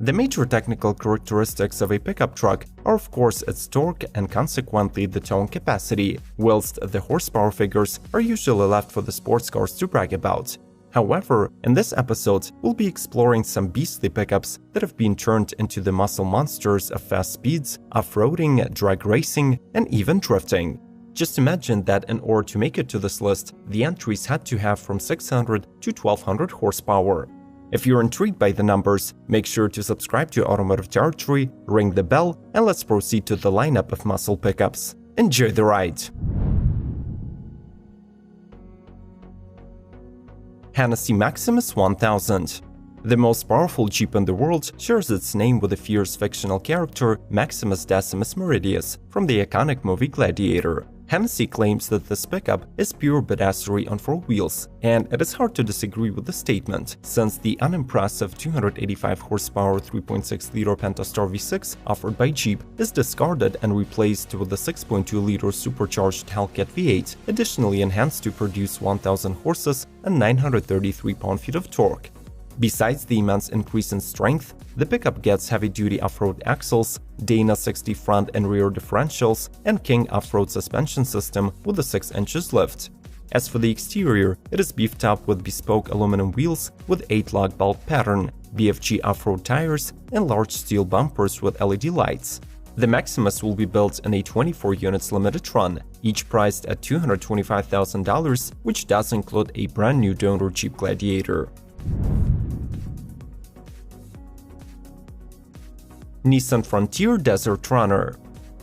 The major technical characteristics of a pickup truck are of course its torque and consequently the towing capacity, whilst the horsepower figures are usually left for the sports cars to brag about. However, in this episode, we'll be exploring some beastly pickups that have been turned into the muscle monsters of fast speeds, off-roading, drag racing, and even drifting. Just imagine that in order to make it to this list, the entries had to have from 600 to 1200 horsepower. If you're intrigued by the numbers, make sure to subscribe to Automotive Territory, ring the bell, and let's proceed to the lineup of muscle pickups. Enjoy the ride! Hennessey Maximus 1000. The most powerful Jeep in the world shares its name with the fierce fictional character Maximus Decimus Meridius from the iconic movie Gladiator. Hennessey claims that this pickup is pure badassery on four wheels, and it is hard to disagree with the statement, since the unimpressive 285 horsepower 3.6-liter Pentastar V6 offered by Jeep is discarded and replaced with the 6.2-liter supercharged Hellcat V8, additionally enhanced to produce 1000 horses and 933 pound-feet of torque. Besides the immense increase in strength, the pickup gets heavy-duty off-road axles, Dana 60 front and rear differentials, and King off-road suspension system with a 6 inches lift. As for the exterior, it is beefed up with bespoke aluminum wheels with 8-lug bulb pattern, BFG off-road tires, and large steel bumpers with LED lights. The Maximus will be built in a 24 units limited run, each priced at $225,000, which does include a brand new donor Jeep Gladiator. Nissan Frontier Desert Runner.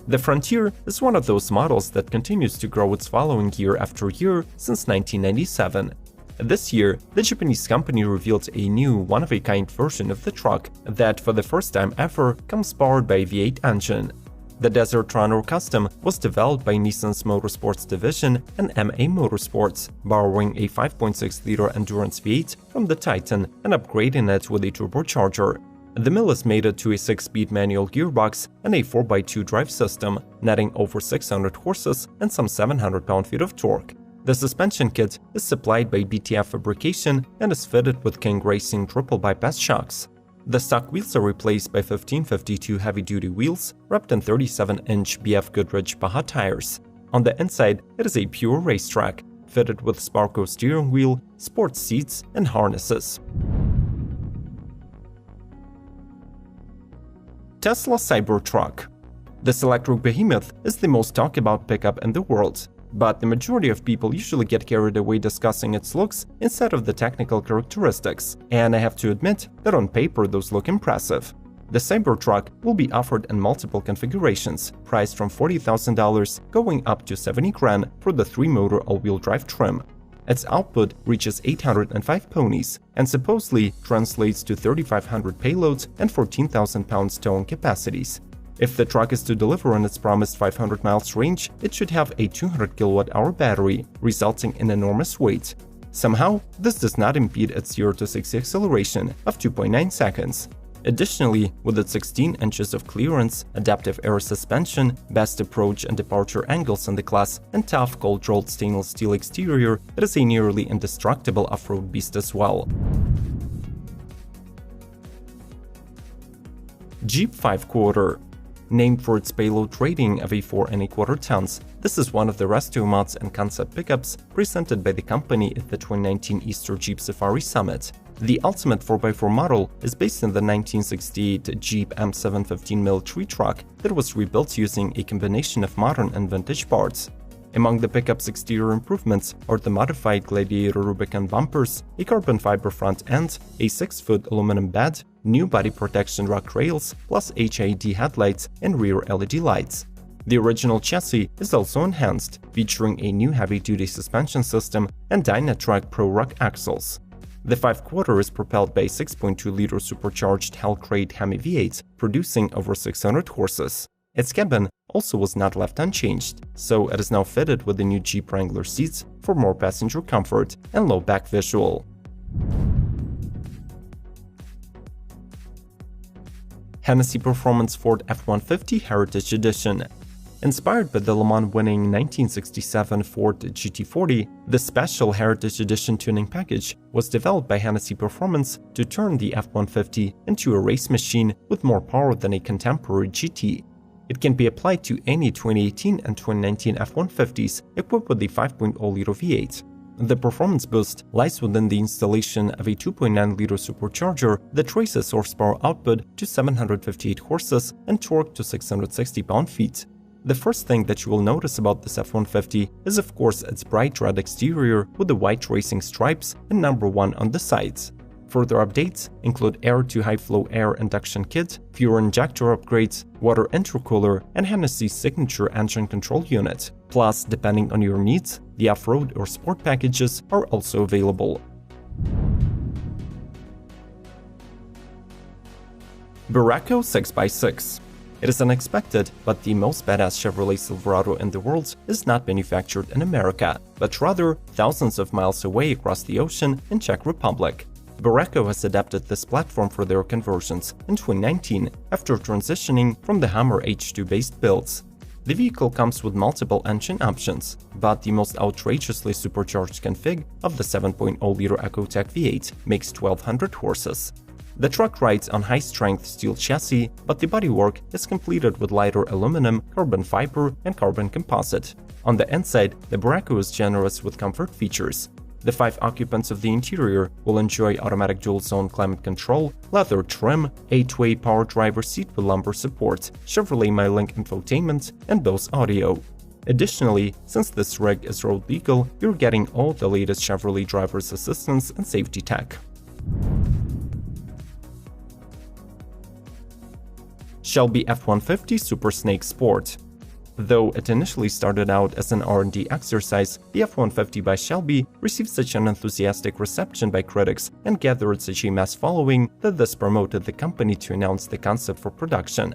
The Frontier is one of those models that continues to grow its following year after year since 1997. This year, the Japanese company revealed a new one-of-a-kind version of the truck that, for the first time ever, comes powered by a V8 engine. The Desert Runner Custom was developed by Nissan's Motorsports division and MA Motorsports, borrowing a 5.6-liter Endurance V8 from the Titan and upgrading it with a turbocharger. The mill is mated to a 6-speed manual gearbox and a 4x2 drive system, netting over 600 horses and some 700 pound-feet of torque. The suspension kit is supplied by BTF Fabrication and is fitted with King Racing triple bypass shocks. The stock wheels are replaced by 1552 heavy-duty wheels wrapped in 37-inch BF Goodrich Baja tires. On the inside, it is a pure racetrack, fitted with Sparco steering wheel, sports seats, and harnesses. Tesla Cybertruck. This electric behemoth is the most talked about pickup in the world, but the majority of people usually get carried away discussing its looks instead of the technical characteristics, and I have to admit that on paper those look impressive. The Cybertruck will be offered in multiple configurations, priced from $40,000 going up to $70,000 for the 3-motor all-wheel drive trim. Its output reaches 805 ponies and supposedly translates to 3,500 payloads and 14,000 pounds towing capacities. If the truck is to deliver on its promised 500 miles range, it should have a 200 kWh battery, resulting in enormous weight. Somehow, this does not impede its 0 to 60 acceleration of 2.9 seconds. Additionally, with its 16 inches of clearance, adaptive air suspension, best approach and departure angles in the class, and tough cold-rolled stainless steel exterior, it is a nearly indestructible off-road beast as well. Jeep 5-quarter. Named for its payload rating of 4 1/4 tons, this is one of the resto mods and concept pickups presented by the company at the 2019 Easter Jeep Safari Summit. The ultimate 4x4 model is based on the 1968 Jeep M715 military truck that was rebuilt using a combination of modern and vintage parts. Among the pickup's exterior improvements are the modified Gladiator Rubicon bumpers, a carbon fiber front end, a 6-foot aluminum bed, new body protection rock rails, plus HID headlights and rear LED lights. The original chassis is also enhanced, featuring a new heavy-duty suspension system and Dynatrac Pro Rock axles. The 5-quarter is propelled by a 6.2-liter supercharged Hellcat Hemi V8, producing over 600 horses. Its cabin also was not left unchanged, so it is now fitted with the new Jeep Wrangler seats for more passenger comfort and low-back visual. Hennessey Performance Ford F-150 Heritage Edition. Inspired by the Le Mans winning 1967 Ford GT40, the Special Heritage Edition tuning package was developed by Hennessy Performance to turn the F-150 into a race machine with more power than a contemporary GT. It can be applied to any 2018 and 2019 F-150s equipped with a 5.0-liter V8. The performance boost lies within the installation of a 2.9-liter supercharger that raises horsepower output to 758 horses and torque to 660 pound-feet. The first thing that you will notice about this F-150 is of course its bright red exterior with the white racing stripes and number 1 on the sides. Further updates include air-to-high-flow air induction kit, fuel injector upgrades, water intercooler, and Hennessy's signature engine control unit. Plus, depending on your needs, the off-road or sport packages are also available. Barraco 6x6. It is unexpected, but the most badass Chevrolet Silverado in the world is not manufactured in America, but rather thousands of miles away across the ocean in Czech Republic. Barraco has adapted this platform for their conversions in 2019 after transitioning from the Hummer H2-based builds. The vehicle comes with multiple engine options, but the most outrageously supercharged config of the 7.0-liter Ecotec V8 makes 1,200 horses. The truck rides on high-strength steel chassis, but the bodywork is completed with lighter aluminum, carbon fiber, and carbon composite. On the inside, the Barraco is generous with comfort features. The 5 occupants of the interior will enjoy automatic dual-zone climate control, leather trim, 8-way power driver seat with lumbar support, Chevrolet MyLink infotainment, and Bose audio. Additionally, since this rig is road legal, you're getting all the latest Chevrolet driver's assistance and safety tech. Shelby F-150 Super Snake Sport. Though it initially started out as an R&D exercise, the F-150 by Shelby received such an enthusiastic reception by critics and gathered such a mass following that this promoted the company to announce the concept for production.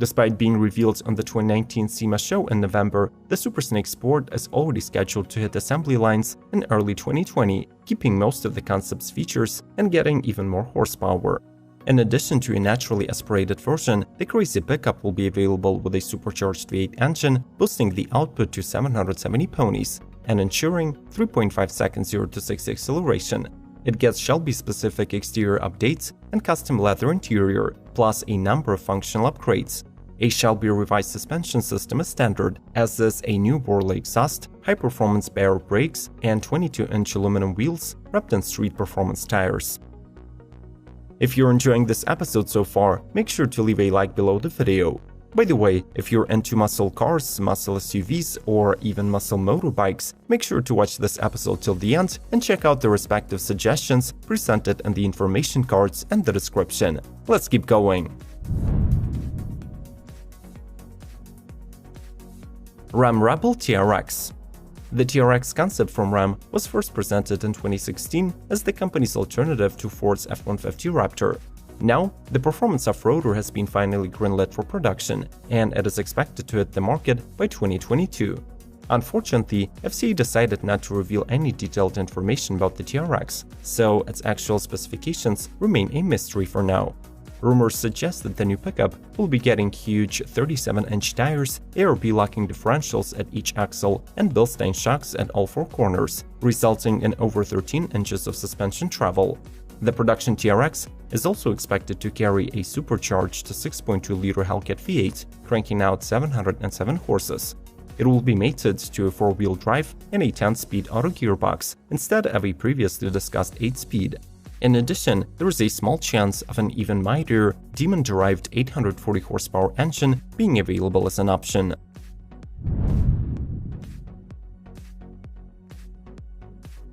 Despite being revealed on the 2019 SEMA show in November, the Super Snake Sport is already scheduled to hit assembly lines in early 2020, keeping most of the concept's features and getting even more horsepower. In addition to a naturally aspirated version, the Crazy pickup will be available with a supercharged V8 engine, boosting the output to 770 ponies and ensuring 3.5 seconds 0 to 60 acceleration. It gets Shelby-specific exterior updates and custom leather interior, plus a number of functional upgrades. A Shelby revised suspension system is standard, as is a new Borla exhaust, high-performance Baer brakes, and 22-inch aluminum wheels wrapped in street performance tires. If you're enjoying this episode so far, make sure to leave a like below the video. By the way, if you're into muscle cars, muscle SUVs, or even muscle motorbikes, make sure to watch this episode till the end and check out the respective suggestions presented in the information cards and the description. Let's keep going. Ram Rebel TRX. The TRX concept from Ram was first presented in 2016 as the company's alternative to Ford's F-150 Raptor. Now, the performance off-roader has been finally greenlit for production, and it is expected to hit the market by 2022. Unfortunately, FCA decided not to reveal any detailed information about the TRX, so its actual specifications remain a mystery for now. Rumors suggest that the new pickup will be getting huge 37-inch tires, ARB locking differentials at each axle, and Bilstein shocks at all 4 corners, resulting in over 13 inches of suspension travel. The production TRX is also expected to carry a supercharged 6.2-liter Hellcat V8, cranking out 707 horses. It will be mated to a 4-wheel drive and a 10-speed auto gearbox, instead of a previously discussed 8-speed. In addition, there is a small chance of an even mightier, Demon-derived 840 horsepower engine being available as an option.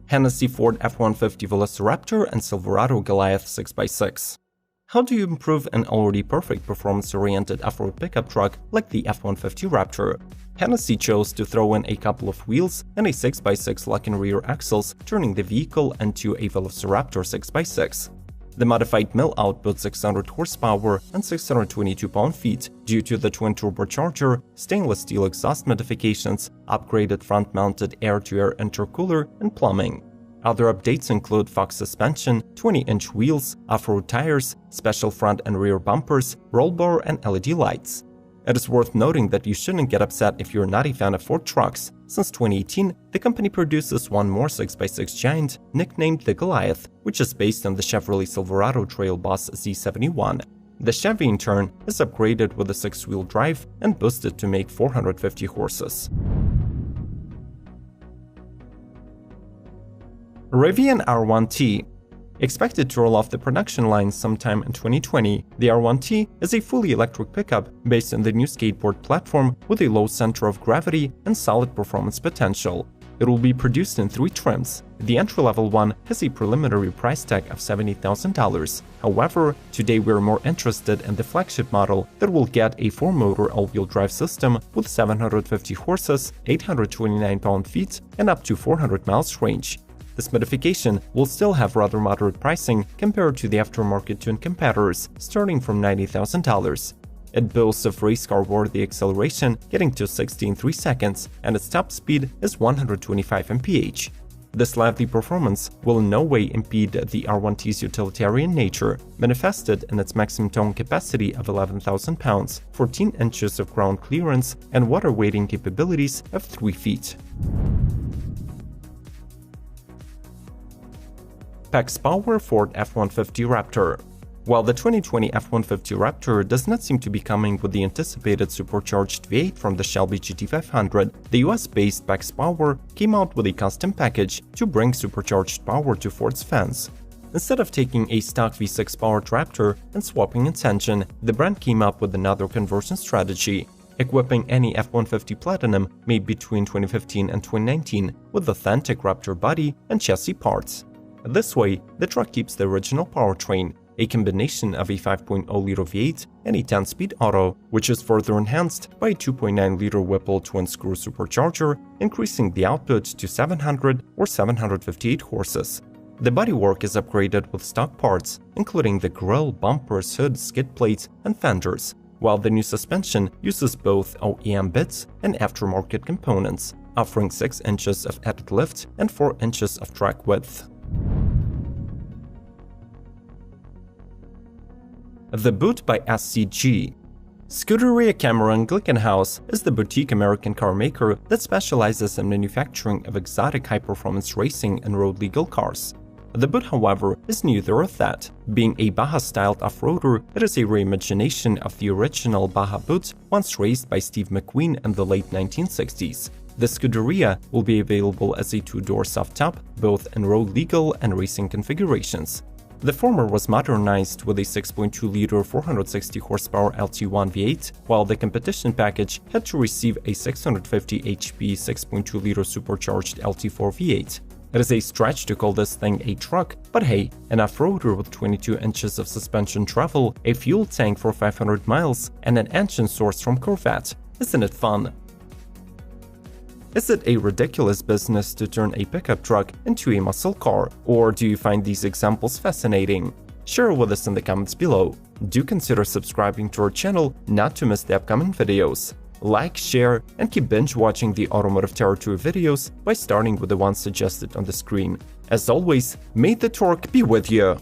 Hennessy Ford F-150 Velociraptor and Silverado Goliath 6x6. How do you improve an already perfect performance-oriented off-road pickup truck like the F-150 Raptor? Hennessy chose to throw in a couple of wheels and a 6x6 lock-in rear axles, turning the vehicle into a Velociraptor 6x6. The modified mill output 600 horsepower and 622 pound-feet due to the twin turbocharger, stainless steel exhaust modifications, upgraded front-mounted air-to-air intercooler, and plumbing. Other updates include Fox suspension, 20-inch wheels, off-road tires, special front and rear bumpers, roll bar, and LED lights. It is worth noting that you shouldn't get upset if you're not a fan of Ford trucks. Since 2018, the company produces one more 6x6 giant, nicknamed the Goliath, which is based on the Chevrolet Silverado Trail Boss Z71. The Chevy, in turn, is upgraded with a 6-wheel drive and boosted to make 450 horses. Rivian R1T. Expected to roll off the production line sometime in 2020, the R1T is a fully electric pickup based on the new skateboard platform with a low center of gravity and solid performance potential. It will be produced in 3 trims. The entry-level one has a preliminary price tag of $70,000. However, today we're more interested in the flagship model that will get a 4-motor all-wheel drive system with 750 horses, 829 pound-feet, and up to 400 miles range. This modification will still have rather moderate pricing compared to the aftermarket tuned competitors, starting from $90,000. It boasts of race car-worthy acceleration, getting to 60 in 3 seconds, and its top speed is 125 mph. This lively performance will in no way impede the R1T's utilitarian nature, manifested in its maximum towing capacity of 11,000 pounds, 14 inches of ground clearance, and water weighting capabilities of 3 feet. PaxPower Ford F-150 Raptor. While the 2020 F-150 Raptor does not seem to be coming with the anticipated supercharged V8 from the Shelby GT500, the US-based PaxPower came out with a custom package to bring supercharged power to Ford's fans. Instead of taking a stock V6 powered Raptor and swapping its engine, the brand came up with another conversion strategy, equipping any F-150 Platinum made between 2015 and 2019 with authentic Raptor body and chassis parts. This way, the truck keeps the original powertrain, a combination of a 5.0-liter V8 and a 10-speed auto, which is further enhanced by a 2.9-liter Whipple twin-screw supercharger, increasing the output to 700 or 758 horses. The bodywork is upgraded with stock parts, including the grille, bumpers, hood, skid plates, and fenders, while the new suspension uses both OEM bits and aftermarket components, offering 6 inches of added lift and 4 inches of track width. The Boot by SCG. Scuderia Cameron Glickenhaus is the boutique American car maker that specializes in manufacturing of exotic high-performance racing and road-legal cars. The Boot, however, is neither of that. Being a Baja-styled off-roader, it is a reimagination of the original Baja Boot once raced by Steve McQueen in the late 1960s. The Scuderia will be available as a 2-door soft top, both in road-legal and racing configurations. The former was modernized with a 6.2-liter 460 horsepower LT1 V8, while the competition package had to receive a 650 HP 6.2-liter supercharged LT4 V8. It is a stretch to call this thing a truck, but hey, an off-roader with 22 inches of suspension travel, a fuel tank for 500 miles, and an engine sourced from Corvette. Isn't it fun? Is it a ridiculous business to turn a pickup truck into a muscle car, or do you find these examples fascinating? Share with us in the comments below. Do consider subscribing to our channel not to miss the upcoming videos. Like, share, and keep binge-watching the Automotive Territory videos by starting with the ones suggested on the screen. As always, may the torque be with you!